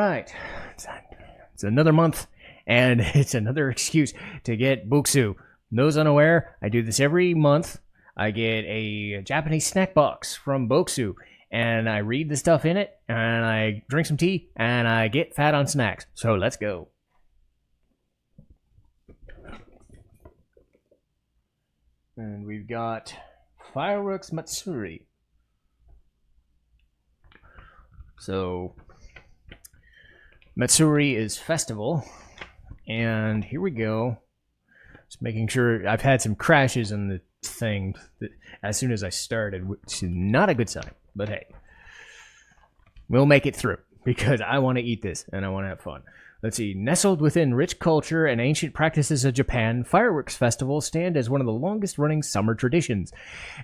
right. It's another month, and it's another excuse to get Bokksu. Those unaware, I do this every month. I get a Japanese snack box from Bokksu, and I read the stuff in it, and I drink some tea, and I get fat on snacks. So let's go. And we've got Fireworks Matsuri. So, Matsuri is festival, and here we go. Just making sure. I've had some crashes in the thing as soon as I started, which is not a good sign, but hey. We'll make it through, because I want to eat this, and I want to have fun. Let's see. Nestled within rich culture and ancient practices of Japan, fireworks festivals stand as one of the longest-running summer traditions,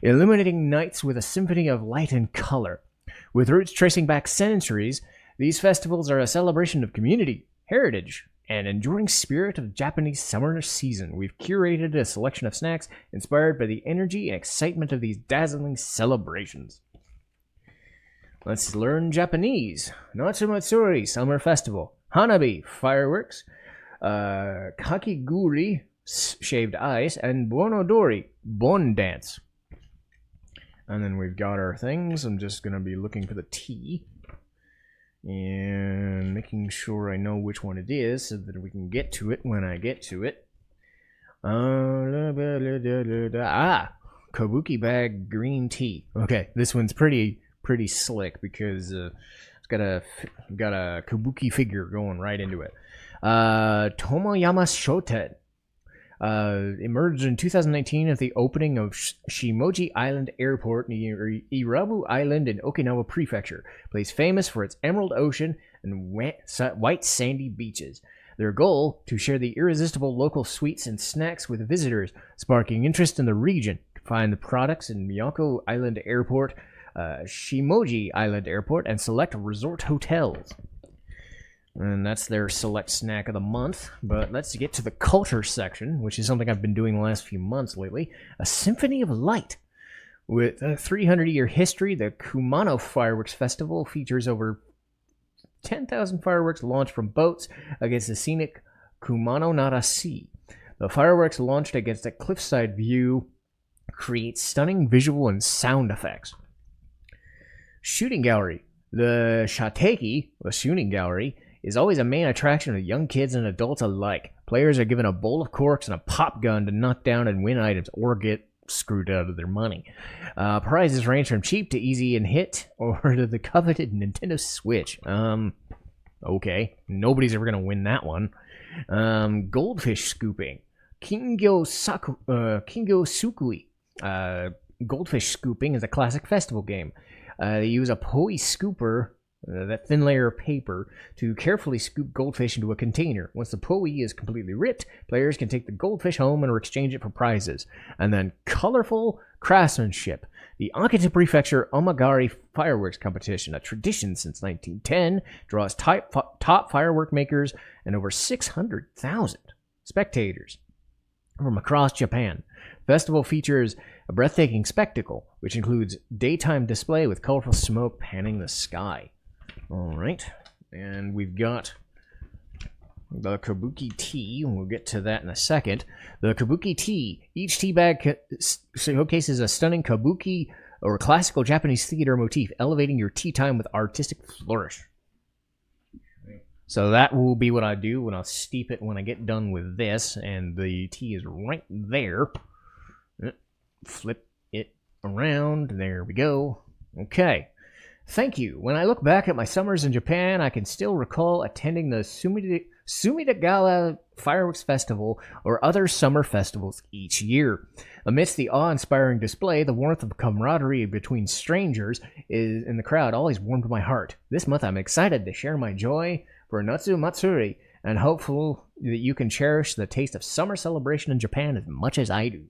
illuminating nights with a symphony of light and color. With roots tracing back centuries, these festivals are a celebration of community, heritage, and enduring spirit of Japanese summer season. We've curated a selection of snacks inspired by the energy and excitement of these dazzling celebrations. Let's learn Japanese. Natsu Matsuri, Summer Festival. Hanabi, fireworks. Kakiguri, shaved ice. And Bonodori, bon dance. And then we've got our things. I'm just going to be looking for the tea. And making sure I know which one it is so that we can get to it when I get to it. Kabuki bag green tea. Okay, this one's pretty slick because it's got a kabuki figure going right into it. Tomoyama Shoten emerged in 2019 at the opening of Shimoji Island Airport near Irabu Island in Okinawa Prefecture. Place famous for its emerald ocean and white sandy beaches. Their goal, to share the irresistible local sweets and snacks with visitors, sparking interest in the region. Find the products in Miyako Island Airport, Shimoji Island Airport, and select resort hotels. And that's their select snack of the month. But let's get to the culture section, which is something I've been doing the last few months lately. A Symphony of Light. With a 300-year history, the Kumano Fireworks Festival features over 10,000 fireworks launched from boats against the scenic Kumano Nara Sea. The fireworks launched against a cliffside view create stunning visual and sound effects. Shooting Gallery. The Shateki, a shooting gallery, is always a main attraction of young kids and adults alike. Players are given a bowl of corks and a pop gun to knock down and win items or get screwed out of their money. Prizes range from cheap to easy and hit, or to the coveted Nintendo Switch. Okay, nobody's ever going to win that one. Goldfish Scooping. Kingyo Sukui. Goldfish Scooping is a classic festival game. They use a poi scooper, that thin layer of paper, to carefully scoop goldfish into a container. Once the poi is completely ripped, players can take the goldfish home and exchange it for prizes. And then colorful craftsmanship. The Akita Prefecture Omagari Fireworks Competition, a tradition since 1910, draws top firework makers and over 600,000 spectators from across Japan. The festival features a breathtaking spectacle, which includes daytime display with colorful smoke panning the sky. All right, and we've got the kabuki tea. We'll get to that in a second. The kabuki tea. Each tea bag showcases a stunning kabuki or classical Japanese theater motif, elevating your tea time with artistic flourish. So that will be what I do when I'll steep it when I get done with this, and the tea is right there. Flip it around. There we go. Okay. Thank you. When I look back at my summers in Japan, I can still recall attending the Sumidagala Fireworks Festival or other summer festivals each year. Amidst the awe-inspiring display, the warmth of camaraderie between strangers in the crowd always warmed my heart. This month, I'm excited to share my joy for Natsu Matsuri and hopeful that you can cherish the taste of summer celebration in Japan as much as I do.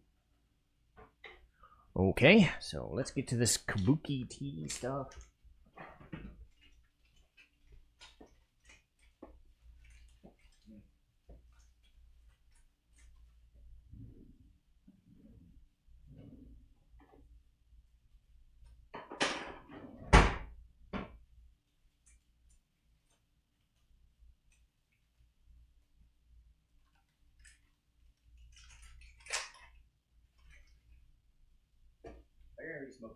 Okay, so let's get to this kabuki tea stuff. Very smoky.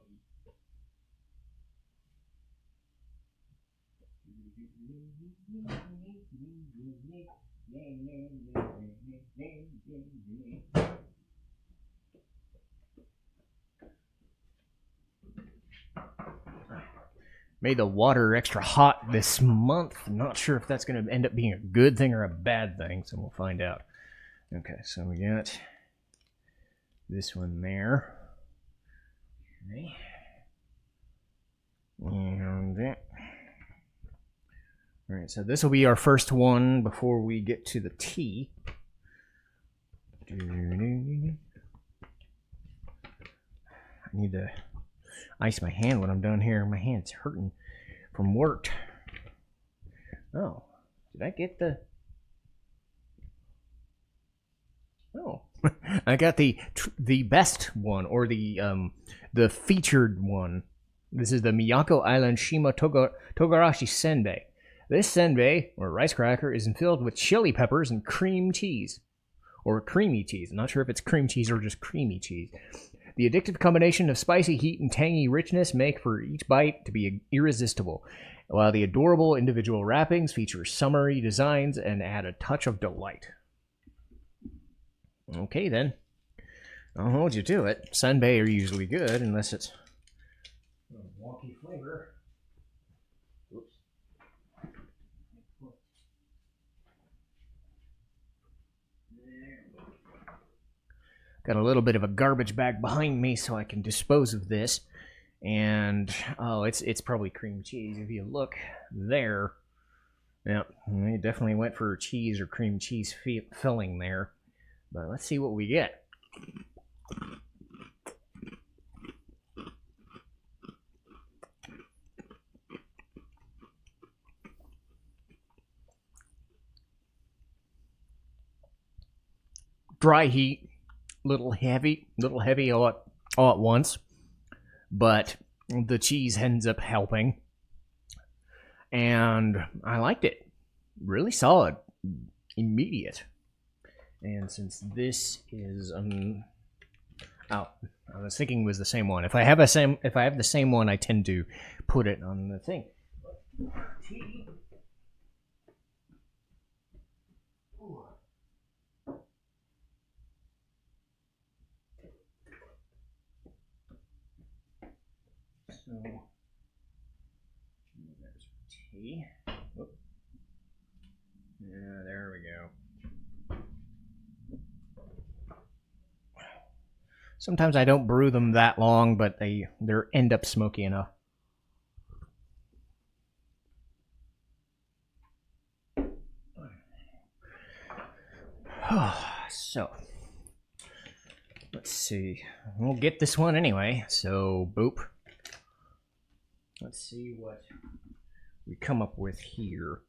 Made the water extra hot this month. I'm not sure if that's going to end up being a good thing or a bad thing, so we'll find out. Okay, so we got this one there. Okay. And alright, so this will be our first one before we get to the tea. I need to ice my hand when I'm done here. My hand's hurting from work. Oh, did I get the... Oh, I got the best one, or the featured one. This is the Miyako Island Shima Togarashi Senbei. This senbei, or rice cracker, is filled with chili peppers and cream cheese. Or creamy cheese. I'm not sure if it's cream cheese or just creamy cheese. The addictive combination of spicy heat and tangy richness make for each bite to be irresistible, while the adorable individual wrappings feature summery designs and add a touch of delight. Okay then, I'll hold you to it. Senbei are usually good unless it's a wonky flavor. Oops. Got a little bit of a garbage bag behind me so I can dispose of this. And, oh, it's probably cream cheese. If you look there, yeah, it definitely went for cheese or cream cheese filling there. But let's see what we get. Dry heat, little heavy all at once, but the cheese ends up helping, and I liked it. Really solid, immediate. And since this is oh, I was thinking it was the same one. If I have the same one, I tend to put it on the thing. Tea. So there's tea. Whoop. Yeah, there we go. Sometimes I don't brew them that long, but they end up smoky enough. So, let's see. We'll get this one anyway, so boop. Let's see what we come up with here.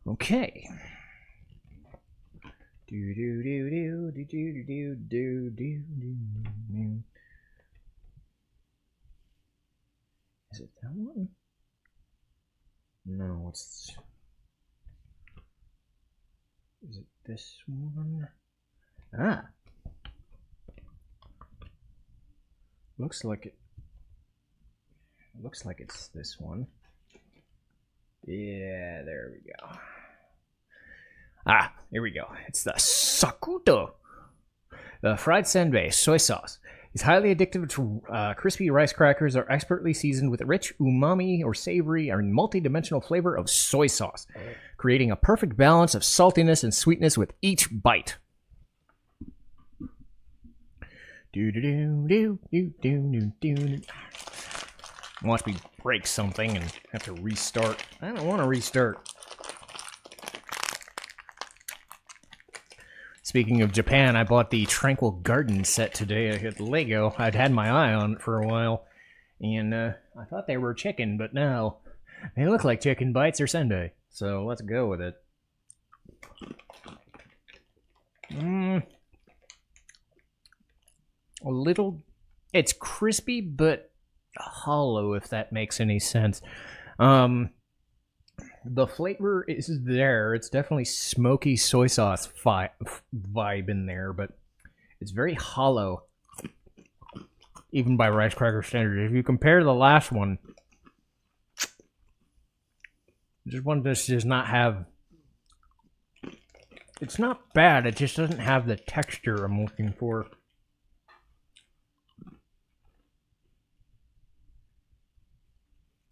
Okay. Do do do do do do do do do do. Is it that one? No, it's. Is it this one? Ah. Looks like it. Looks like it's this one. Yeah, there we go. Ah, here we go. It's the Sakuto. The fried senbei soy sauce is highly addictive to crispy rice crackers are expertly seasoned with rich umami or savory or multi-dimensional flavor of soy sauce, creating a perfect balance of saltiness and sweetness with each bite. Watch me break something and have to restart. I don't want to restart. Speaking of Japan, I bought the Tranquil Garden set today at Lego. I'd had my eye on it for a while, and I thought they were chicken, but no. They look like chicken bites or senbei, so let's go with it. A little... It's crispy, but hollow, if that makes any sense. The flavor is there. It's definitely smoky soy sauce vibe in there, but it's very hollow. even by rice cracker standards. If you compare the last one, this one does not have. It's not bad. It just doesn't have the texture I'm looking for.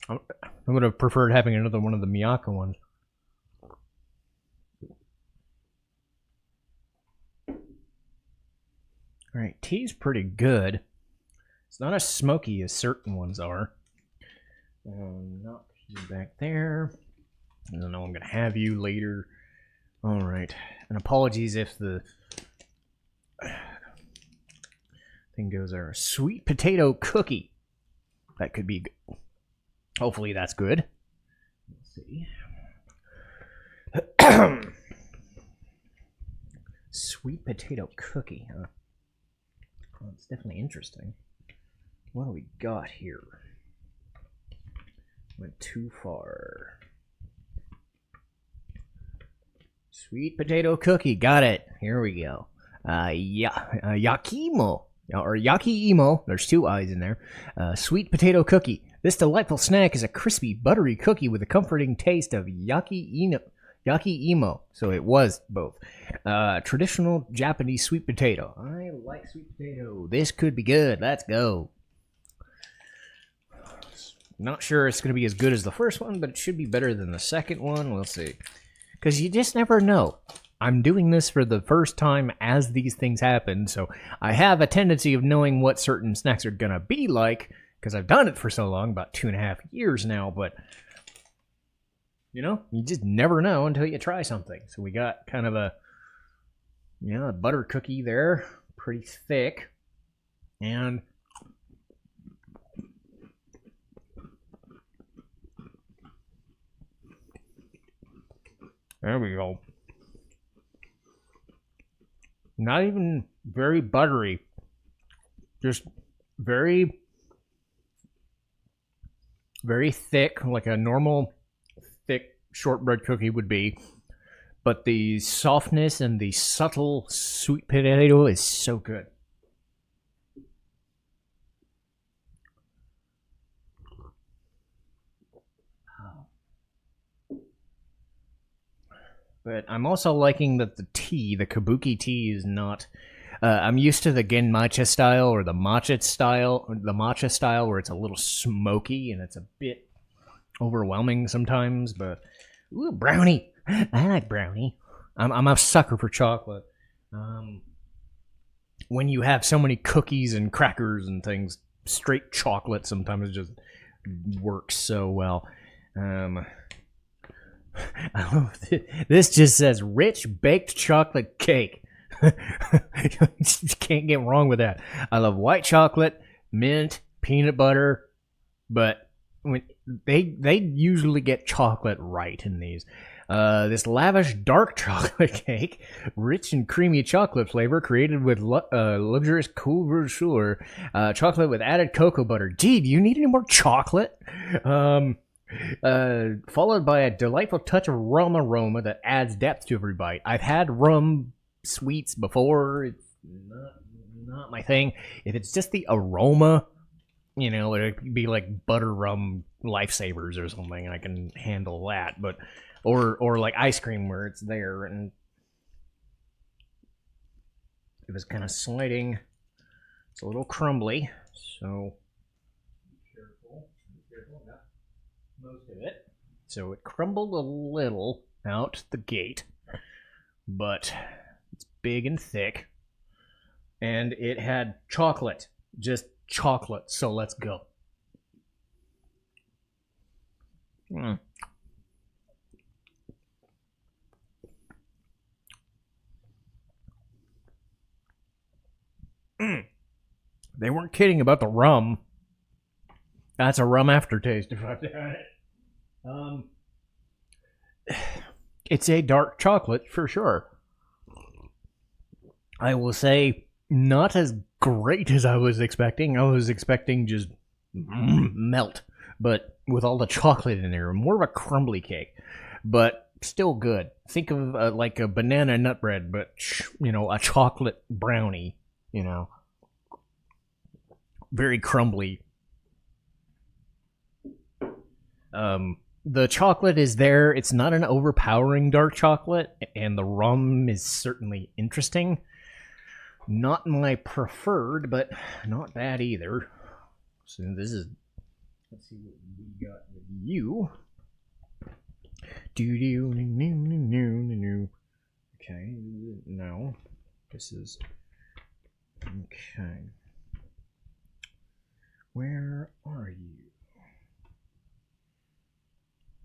I would have preferred having another one of the Miyako ones. Alright, tea's pretty good. It's not as smoky as certain ones are. Knock you back there. I don't know, I'm going to have you later. Alright, and apologies if the thing goes there. Sweet potato cookie. That could be good. Hopefully that's good. Let's see. Sweet potato cookie, huh? Well, it's definitely interesting. What do we got here? Went too far. Sweet potato cookie, got it. Here we go. Yakimo, or Yaki-imo. There's two I's in there. Sweet potato cookie. This delightful snack is a crispy, buttery cookie with a comforting taste of yaki-imo. So it was both. Traditional Japanese sweet potato. I like sweet potato. This could be good. Let's go. Not sure it's going to be as good as the first one, but it should be better than the second one. We'll see. Because you just never know. I'm doing this for the first time as these things happen, so I have a tendency of knowing what certain snacks are going to be like, because I've done it for so long, about 2.5 years now, but, you know, you just never know until you try something. So we got kind of a butter cookie there, pretty thick, and there we go. Not even very buttery. Just very, very thick, like a normal thick shortbread cookie would be. But the softness and the subtle sweet potato is so good. But I'm also liking that the tea, the kabuki tea, is not. I'm used to the genmatcha style or the matcha style, where it's a little smoky and it's a bit overwhelming sometimes. But ooh, brownie! I like brownie. I'm a sucker for chocolate. When you have so many cookies and crackers and things, straight chocolate sometimes just works so well. This just says rich baked chocolate cake. You can't get wrong with that. I love white chocolate, mint, peanut butter, but when they usually get chocolate right in these. This lavish dark chocolate cake, rich and creamy chocolate flavor, created with luxurious couverture, chocolate with added cocoa butter. Gee, do you need any more chocolate? Followed by a delightful touch of rum aroma that adds depth to every bite. I've had rum sweets before. It's not my thing. If it's just the aroma, you know, it'd be like butter rum lifesavers or something. I can handle that. But or like ice cream where it's there and it was kind of sliding. It's a little crumbly, so most of it. So it crumbled a little out the gate, but it's big and thick, and it had chocolate, just chocolate. So let's go. They weren't kidding about the rum. That's a rum aftertaste if I've had it. It's a dark chocolate for sure. I will say not as great as I was expecting. I was expecting just melt, but with all the chocolate in there, more of a crumbly cake, but still good. Think of like a banana nut bread, but you know, a chocolate brownie. You know, very crumbly. The chocolate is there. It's not an overpowering dark chocolate, and the rum is certainly interesting. Not my preferred, but not bad either. So this is. Let's see what we got with you. Okay, no. This is. Okay. Where are you?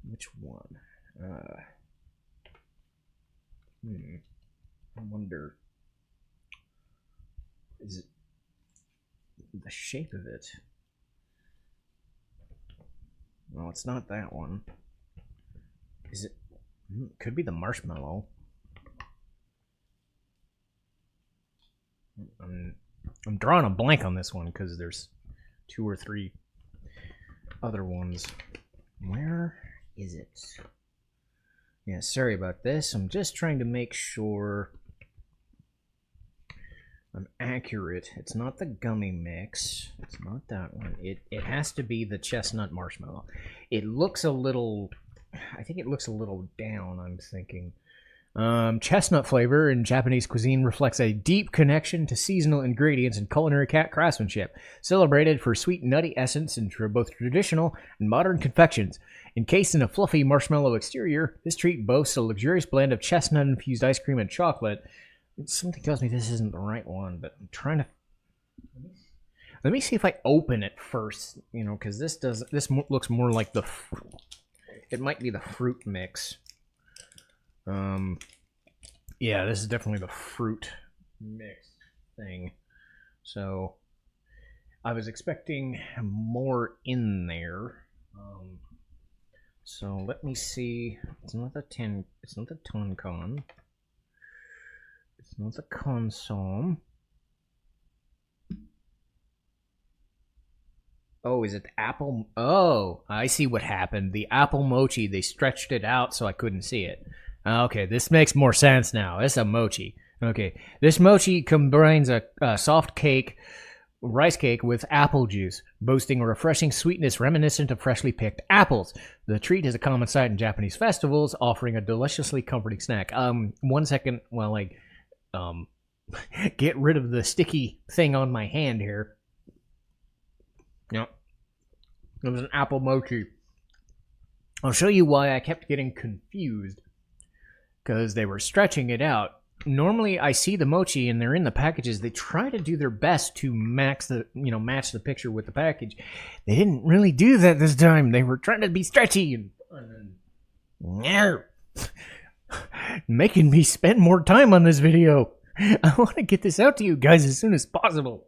Which one? I wonder. Is it the shape of it? No, it's not that one. Is it? Could be the marshmallow. I'm drawing a blank on this one because there's 2 or 3 other ones. Where is it? Yeah, sorry about this. I'm just trying to make sure I'm accurate. It's not the gummy mix. It's not that one. It has to be the chestnut marshmallow. It looks a little... I think it looks a little down, I'm thinking. Chestnut flavor in Japanese cuisine reflects a deep connection to seasonal ingredients and culinary craftsmanship, celebrated for sweet nutty essence in both traditional and modern confections. Encased in a fluffy marshmallow exterior, this treat boasts a luxurious blend of chestnut-infused ice cream and chocolate. Something tells me this isn't the right one, but I'm trying to... Let me see if I open it first, because this looks more like the... It might be the fruit mix. Yeah, this is definitely the fruit mix thing. So, I was expecting more in there. So let me see. It's not the tonkan. It's not the consom. Oh, is it the apple? Oh, I see what happened. The apple mochi, they stretched it out so I couldn't see it. Okay, this makes more sense now. It's a mochi. Okay, this mochi combines a soft cake, rice cake with apple juice, boasting a refreshing sweetness reminiscent of freshly picked apples. The treat is a common sight in Japanese festivals, offering a deliciously comforting snack. 1 second while I get rid of the sticky thing on my hand here. Yep. It was an apple mochi. I'll show you why I kept getting confused. Because they were stretching it out. Normally, I see the mochi and they're in the packages. They try to do their best to match the picture with the package. They didn't really do that this time. They were trying to be stretchy and making me spend more time on this video. I want to get this out to you guys as soon as possible.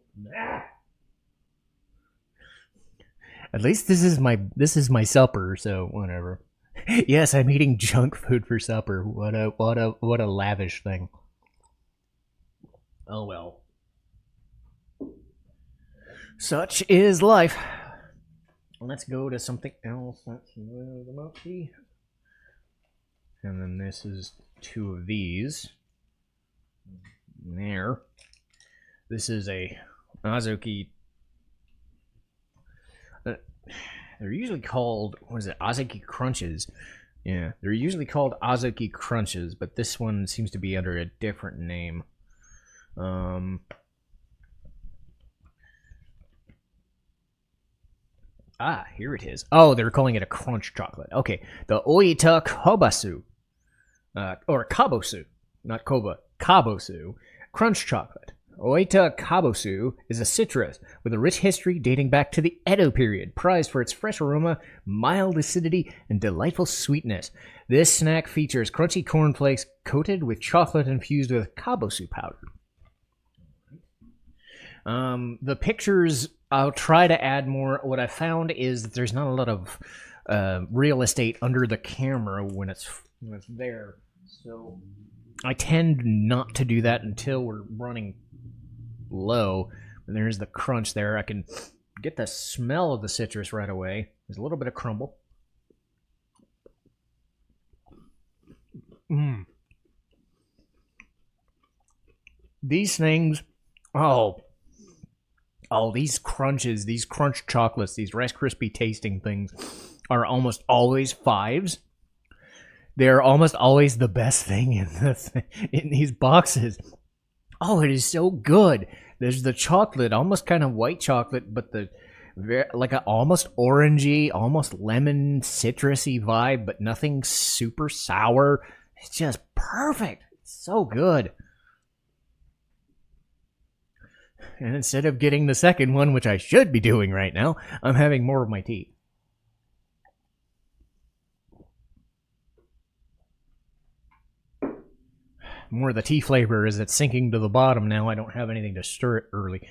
At least this is my supper, so whatever. Yes, I'm eating junk food for supper. What a lavish thing. Oh well. Such is life. Let's go to something else. That's the mochi. And then this is 2 of these. There. This is a Azuki. They're usually called, Azuki Crunches. Yeah, they're usually called Azuki Crunches, but this one seems to be under a different name. Here it is. Oh, they're calling it a crunch chocolate. Okay, the Oita Kobasu, or Kabosu, not Koba, Kabosu, crunch chocolate. Oita Kabosu is a citrus with a rich history dating back to the Edo period, prized for its fresh aroma, mild acidity, and delightful sweetness. This snack features crunchy cornflakes coated with chocolate infused with Kabosu powder. The pictures, I'll try to add more. What I found is that there's not a lot of real estate under the camera when it's there. So I tend not to do that until we're running low. And there's the crunch there. I can get the smell of the citrus right away. There's a little bit of crumble. These things, Oh, these crunches, these crunch chocolates, these Rice Krispie tasting things are almost always fives. They're almost always the best thing in these boxes. Oh, it is so good. There's the chocolate, almost kind of white chocolate, but like a almost orangey, almost lemon citrusy vibe, but nothing super sour. It's just perfect. It's so good. And instead of getting the second one, which I should be doing right now, I'm having more of my tea. More of the tea flavor as it's sinking to the bottom now. I don't have anything to stir it early.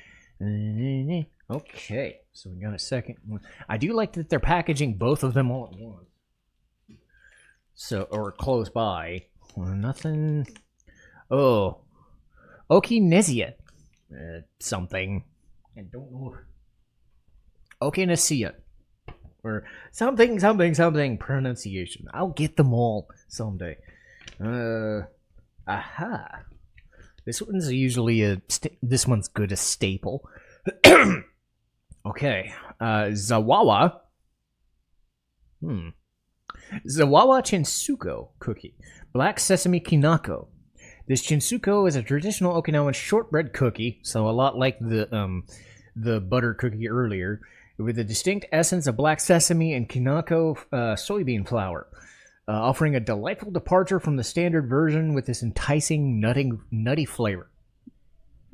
Okay, so we got a second one. I do like that they're packaging both of them all at once. So, or close by. Nothing. Oh. Okinesia. Something. I don't know. Okinesia. Or something pronunciation. I'll get them all someday. Aha. This one's usually this one's good a staple. Okay. Zawawa. Zawawa Chinsuko cookie. Black sesame kinako. This Chinsuko is a traditional Okinawan shortbread cookie, so a lot like the butter cookie earlier, with a distinct essence of black sesame and kinako soybean flour, offering a delightful departure from the standard version with this enticing nutty flavor.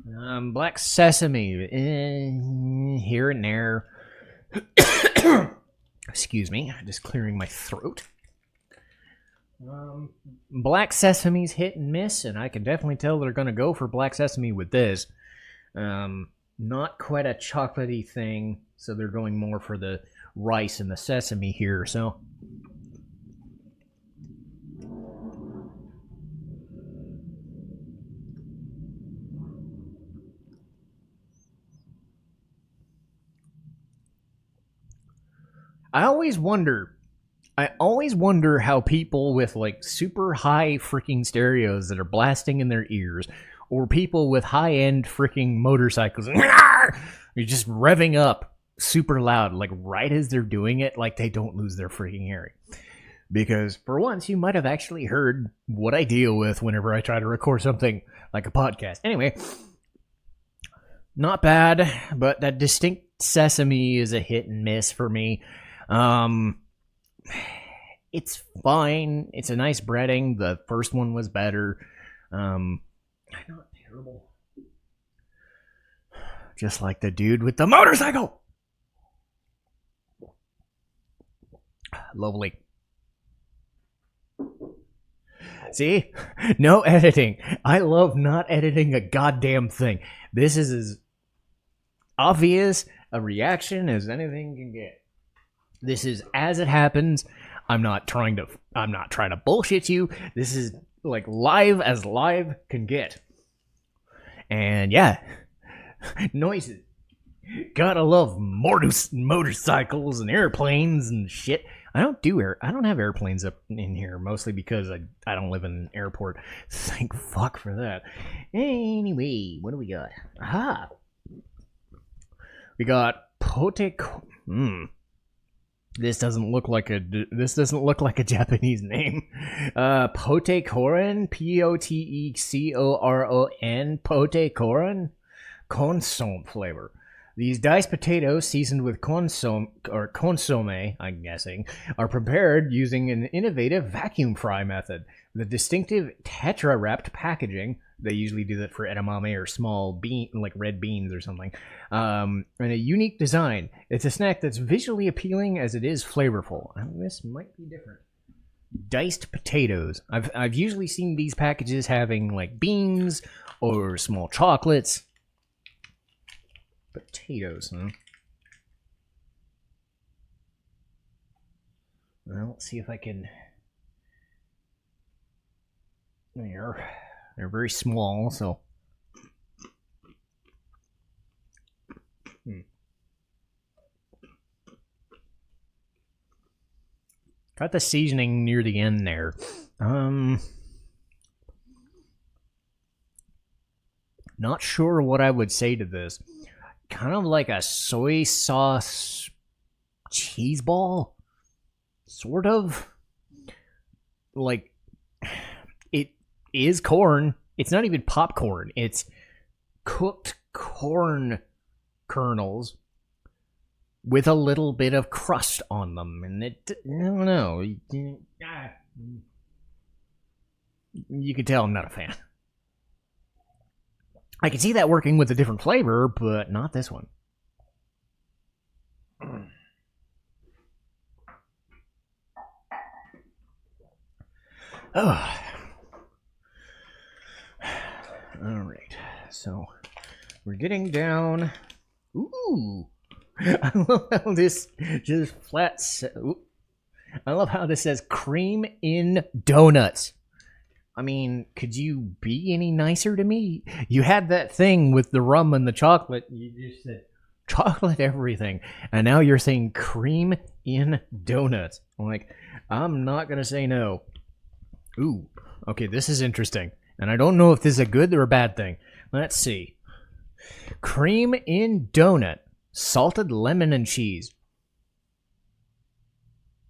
Black sesame, here and there. Excuse me, just clearing my throat. Black sesame's hit and miss, and I can definitely tell they're going to go for black sesame with this. Not quite a chocolatey thing, so they're going more for the rice and the sesame here, so... I always wonder how people with like super high freaking stereos that are blasting in their ears, or people with high end freaking motorcycles, you're just revving up super loud, like right as they're doing it, like they don't lose their freaking hearing. Because for once, you might have actually heard what I deal with whenever I try to record something like a podcast. Anyway, not bad, but that distinct sesame is a hit and miss for me. It's fine. It's a nice breading. The first one was better. Not terrible. Just like the dude with the motorcycle. Lovely. See? No editing. I love not editing a goddamn thing. This is as obvious a reaction as anything can get. This is as it happens. I'm not trying to bullshit you. This is like live as live can get. And yeah, noises. Gotta love motorcycles and airplanes and shit. I don't have airplanes up in here, mostly because I don't live in an airport. Thank fuck for that. Anyway, what do we got? Aha. We got This doesn't look like a Japanese name. Potecoron, Poteccoron, consomme flavor. These diced potatoes, seasoned with consomme, I'm guessing, are prepared using an innovative vacuum fry method. The distinctive tetra-wrapped packaging, they usually do that for edamame or small bean, like red beans or something, and a unique design. It's a snack that's visually appealing as it is flavorful. This might be different. Diced potatoes. I've usually seen these packages having like beans or small chocolates. Potatoes, huh? Well, let's see if I can... They're very small, so... Got the seasoning near the end there. Not sure what I would say to this. kind of like a soy sauce cheese ball, sort of. Like, it is corn. It's not even popcorn. It's cooked corn kernels with a little bit of crust on them, and I don't know. You can tell I'm not a fan. I can see that working with a different flavor, but not this one. Oh. Alright, so we're getting down. Ooh. I love how this just flat. I love how this says cream in donuts. I mean, could you be any nicer to me? You had that thing with the rum and the chocolate. You just said chocolate everything. And now you're saying cream in donuts. I'm like, I'm not going to say no. Ooh, okay, this is interesting. And I don't know if this is a good or a bad thing. Let's see. Cream in donut. Salted lemon and cheese.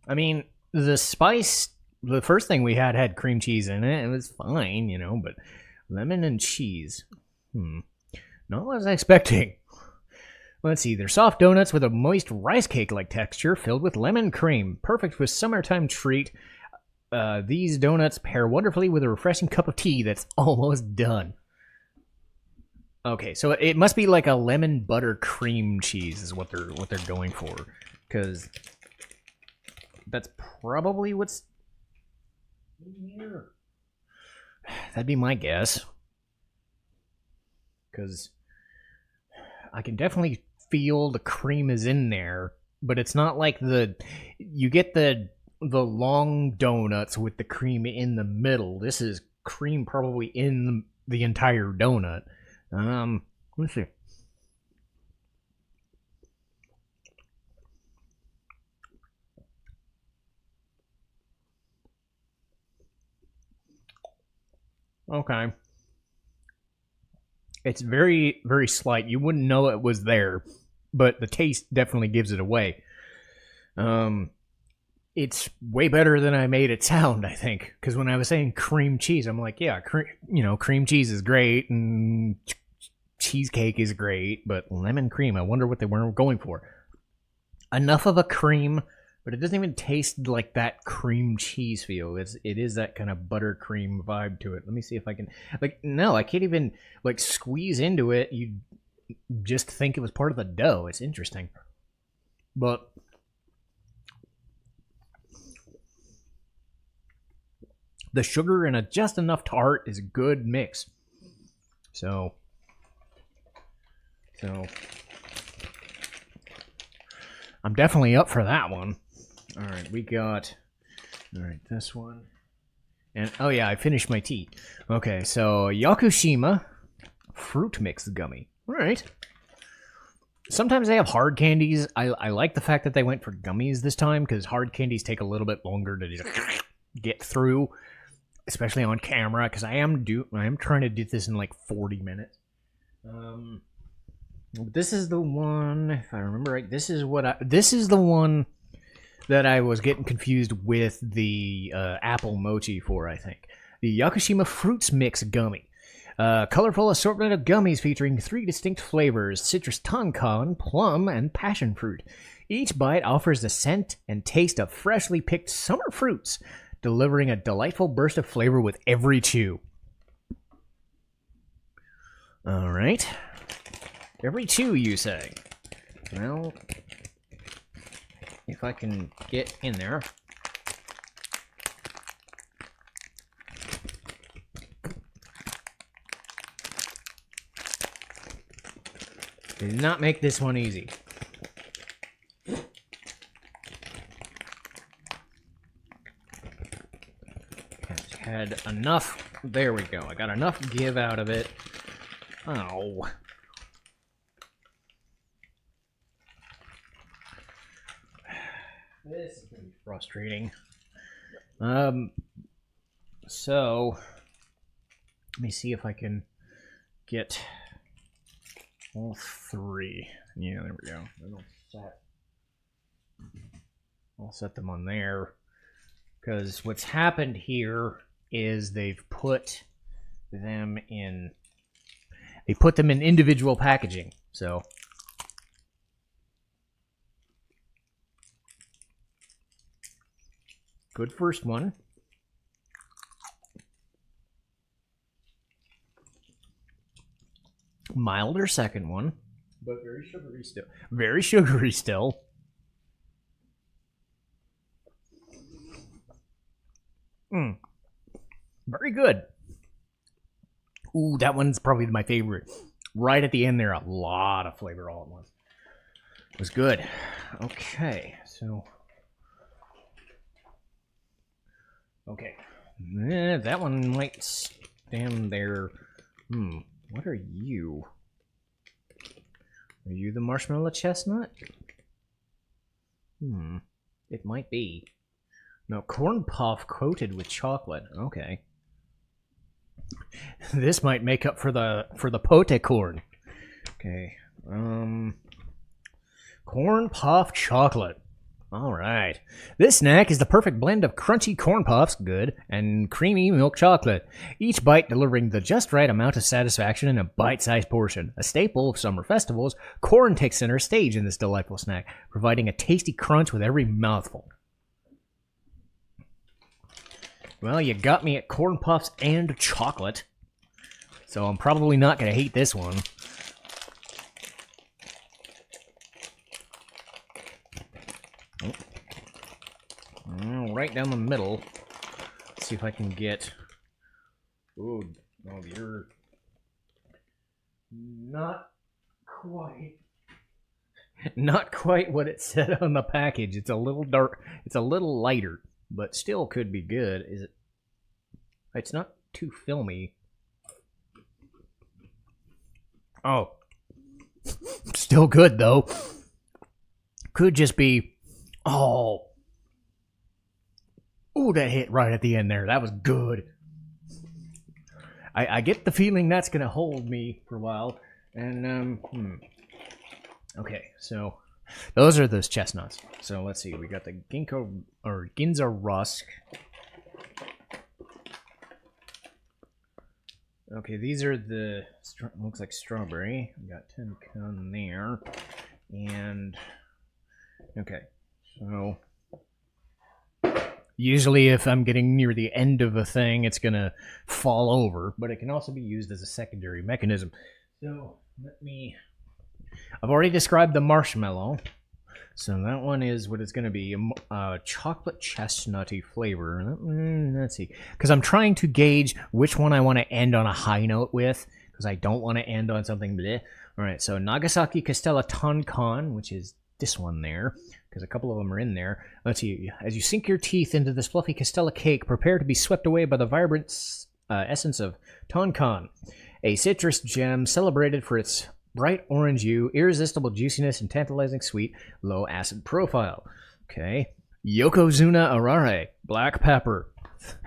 I mean, the spice, the first thing we had cream cheese in it. It was fine, you know, but lemon and cheese. Not what I was expecting. Let's see. They're soft donuts with a moist rice cake-like texture filled with lemon cream. Perfect for summertime treat. These donuts pair wonderfully with a refreshing cup of tea that's almost done. Okay, so it must be like a lemon butter cream cheese is what they're going for, because that's probably what's in here. That'd be my guess, because I can definitely feel the cream is in there, but it's not like you get the long donuts with the cream in the middle. This is cream probably in the entire donut. Let's see. Okay. It's very, very slight. You wouldn't know it was there, but the taste definitely gives it away. It's way better than I made it sound, I think. Because when I was saying cream cheese, I'm like, yeah, cream cheese is great, and cheesecake is great, but lemon cream, I wonder what they were going for. Enough of a cream, but it doesn't even taste like that cream cheese feel. It is that kind of buttercream vibe to it. Let me see if I can, no, I can't even, squeeze into it. You just think it was part of the dough. It's interesting. But the sugar and just enough tart is a good mix. So I'm definitely up for that one. All right, we got this one. And oh yeah, I finished my tea. Okay, so Yakushima fruit mix gummy. All right. Sometimes they have hard candies. I like the fact that they went for gummies this time, because hard candies take a little bit longer to just get through, especially on camera, because I am trying to do this in like 40 minutes. This is the one, if I remember right. This is the one that I was getting confused with the apple mochi for. I think the Yakushima Fruits Mix Gummy, colorful assortment of gummies featuring 3 distinct flavors: citrus tonkan, plum, and passion fruit. Each bite offers the scent and taste of freshly picked summer fruits, delivering a delightful burst of flavor with every chew. All right. Every chew, you say? Well, if I can get in there. They did not make this one easy. Had enough. There we go. I got enough give out of it. Oh. This is going to be frustrating. So let me see if I can get All three. Yeah, there we go. I'll set them on there. Because what's happened here is they've put them in... They put them in individual packaging. So... Good first one. Milder second one. But very sugary still. Very sugary still. Very good. Ooh, that one's probably my favorite. Right at the end there, a lot of flavor all at once. It was good. Okay, so... Okay. That one might stand there. What are you? Are you the marshmallow chestnut? It might be. No, corn puff coated with chocolate. Okay. This might make up for the pote corn. Okay. Corn puff chocolate. All right. This snack is the perfect blend of crunchy corn puffs, good, and creamy milk chocolate. Each bite delivering the just right amount of satisfaction in a bite-sized portion. A staple of summer festivals, corn takes center stage in this delightful snack, providing a tasty crunch with every mouthful. Well, you got me at corn puffs and chocolate, so I'm probably not going to hate this one. Right down the middle. Let's see if I can get... Ooh, no, you're... Not quite... Not quite what it said on the package. It's a little dark. It's a little lighter, but still could be good. Is it? It's not too filmy. Oh. Still good, though. Could just be... Oh. Ooh, that hit right at the end there. That was good. I get the feeling that's going to hold me for a while. And, Okay, so those are those chestnuts. So let's see. We got the Ginza Rusk. Okay, these are the... Looks like strawberry. We got 10 con there. And... Okay, so... Usually if I'm getting near the end of a thing, it's going to fall over, but it can also be used as a secondary mechanism. So, let me... I've already described the marshmallow, so that one is what it's going to be, a chocolate chestnutty flavor. Let's see, because I'm trying to gauge which one I want to end on a high note with, because I don't want to end on something bleh. All right, so Nagasaki Castella Tonkan, which is this one there, because a couple of them are in there. Let's see. As you sink your teeth into this fluffy Castella cake, prepare to be swept away by the vibrant essence of Tonkan, a citrus gem celebrated for its bright orange hue, irresistible juiciness, and tantalizing sweet, low acid profile. Okay. Yokozuna Arare, black pepper.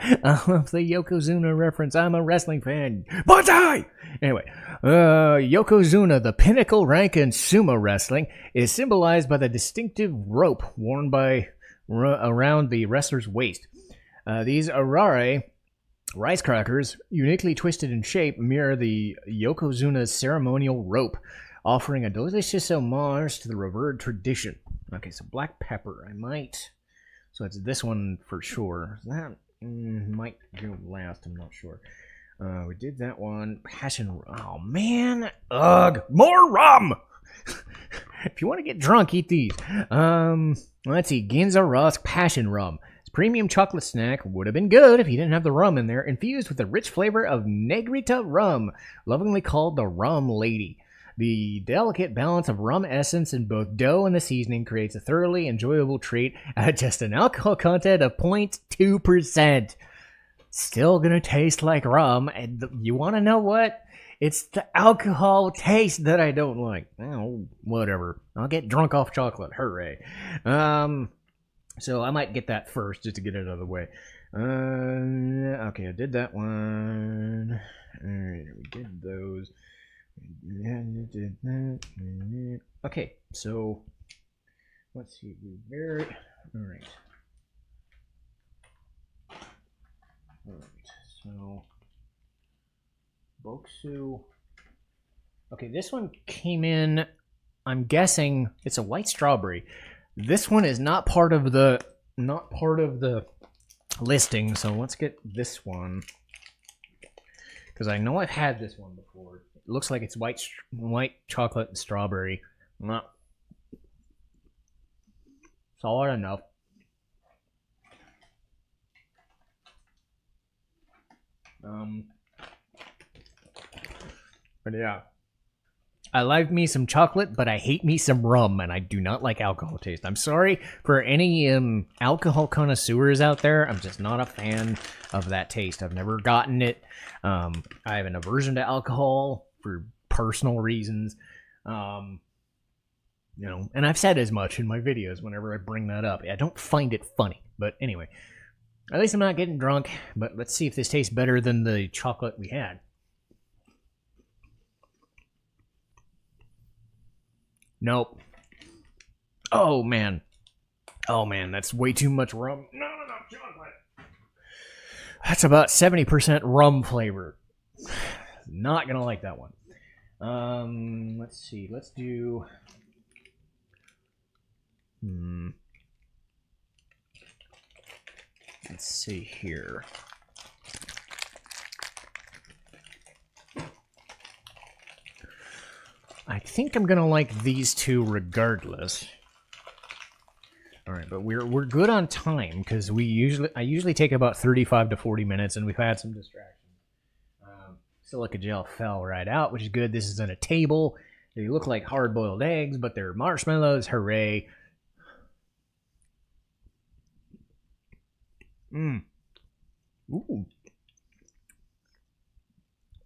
I love the Yokozuna reference. I'm a wrestling fan. Bonsai! Anyway, Yokozuna, the pinnacle rank in sumo wrestling, is symbolized by the distinctive rope worn by around the wrestler's waist. These Arare rice crackers, uniquely twisted in shape, mirror the Yokozuna's ceremonial rope, offering a delicious homage to the revered tradition. Okay, so black pepper. I might... So it's this one for sure. That might go last. I'm not sure. We did that one. Passion... Oh, man. Ugh. More rum! If you want to get drunk, eat these. Let's see. Ginza Rusk Passion Rum. Premium chocolate snack would have been good if you didn't have the rum in there, infused with the rich flavor of Negrita rum, lovingly called the Rum Lady. The delicate balance of rum essence in both dough and the seasoning creates a thoroughly enjoyable treat at just an alcohol content of 0.2%. Still gonna taste like rum, and you want to know what? It's the alcohol taste that I don't like. Oh, whatever. I'll get drunk off chocolate. Hooray. So I might get that first just to get it out of the way. Okay, I did that one. Alright, we did those. Okay, so let's see. All right. So Bokksu. Okay, this one came in. I'm guessing it's a white strawberry. This one is not part of the listing. So let's get this one because I know I've had this one before. It looks like it's white chocolate and strawberry. Not solid enough. But yeah. I like me some chocolate, but I hate me some rum, and I do not like alcohol taste. I'm sorry for any alcohol connoisseurs out there. I'm just not a fan of that taste. I've never gotten it. I have an aversion to alcohol for personal reasons. And I've said as much in my videos whenever I bring that up. I don't find it funny, but anyway. At least I'm not getting drunk, but let's see if this tastes better than the chocolate we had. Nope. Oh man, that's way too much rum. No, chocolate. That's about 70% rum flavor. Not gonna like that one. Let's see. Let's do. Let's see here. I think I'm gonna like these two regardless. All right, but we're good on time because I usually take about 35 to 40 minutes, and we've had some distractions. Silica gel fell right out, which is good. This is on a table. They look like hard-boiled eggs, but they're marshmallows. Hooray!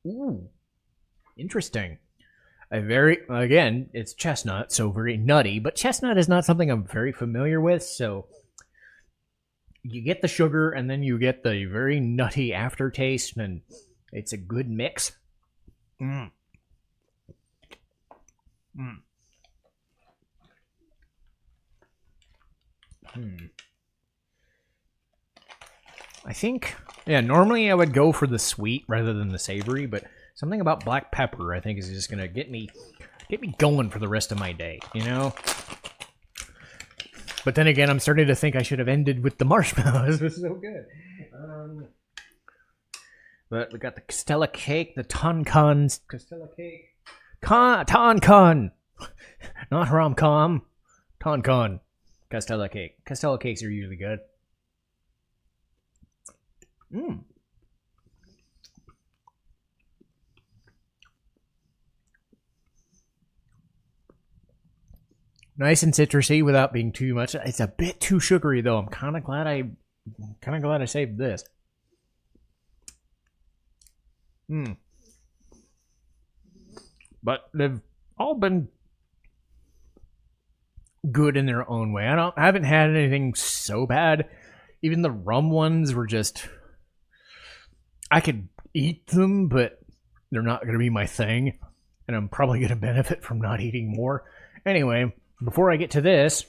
Ooh. Interesting. It's chestnut, so very nutty, but chestnut is not something I'm very familiar with, so you get the sugar and then you get the very nutty aftertaste, and it's a good mix. I think, normally I would go for the sweet rather than the savory, but something about black pepper, I think, is just gonna get me going for the rest of my day, you know? But then again, I'm starting to think I should have ended with the marshmallows. It was so good. But we got the Castella cake, the Tonkan Castella cake. Tonkan! Not rom-com. Tonkan. Castella cake. Castella cakes are usually good. Nice and citrusy without being too much. It's a bit too sugary though. I'm kind of glad I saved this. But they've all been good in their own way. I haven't had anything so bad. Even the rum ones were just, I could eat them, but they're not going to be my thing, and I'm probably going to benefit from not eating more. Anyway, before I get to this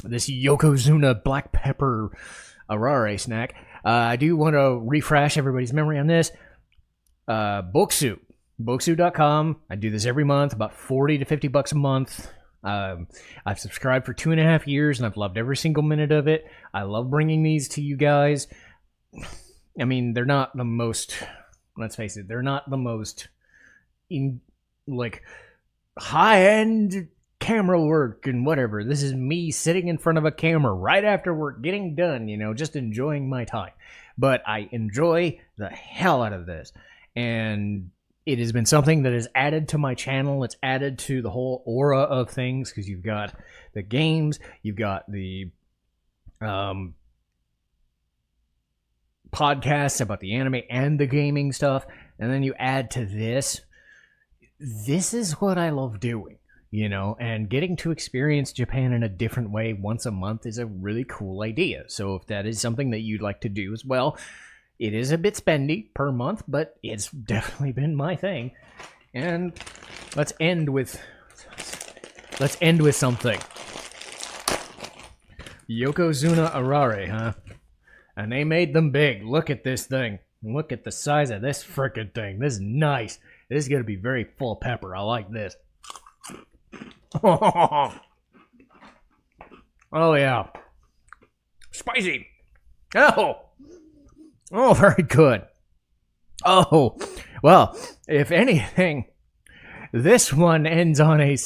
Yokozuna black pepper arare snack, I do want to refresh everybody's memory on this. Bokksu. Bokksu.com. I do this every month, about 40 to 50 bucks a month. I've subscribed for 2.5 years, and I've loved every single minute of it. I love bringing these to you guys. I mean, they're not the most, let's face it, they're not the most high-end camera work and whatever. This is me sitting in front of a camera right after work, getting done, just enjoying my time. But I enjoy the hell out of this. And it has been something that is added to my channel. It's added to the whole aura of things, because you've got the games, you've got the podcasts about the anime and the gaming stuff, and then you add to this. This is what I love doing, and getting to experience Japan in a different way once a month is a really cool idea. So if that is something that you'd like to do as well, it is a bit spendy per month, but it's definitely been my thing. And let's end with something. Yokozuna Arare, huh? And they made them big. Look at this thing. Look at the size of this frickin' thing. This is nice. This is gonna be very full of pepper. I like this. Oh yeah. Spicy. Oh, very good. Oh, well, if anything, this one ends on a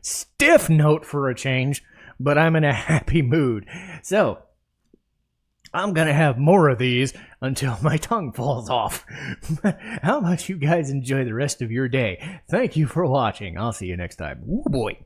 stiff note for a change, but I'm in a happy mood. So, I'm gonna have more of these until my tongue falls off. How about you guys enjoy the rest of your day? Thank you for watching. I'll see you next time. Ooh, boy.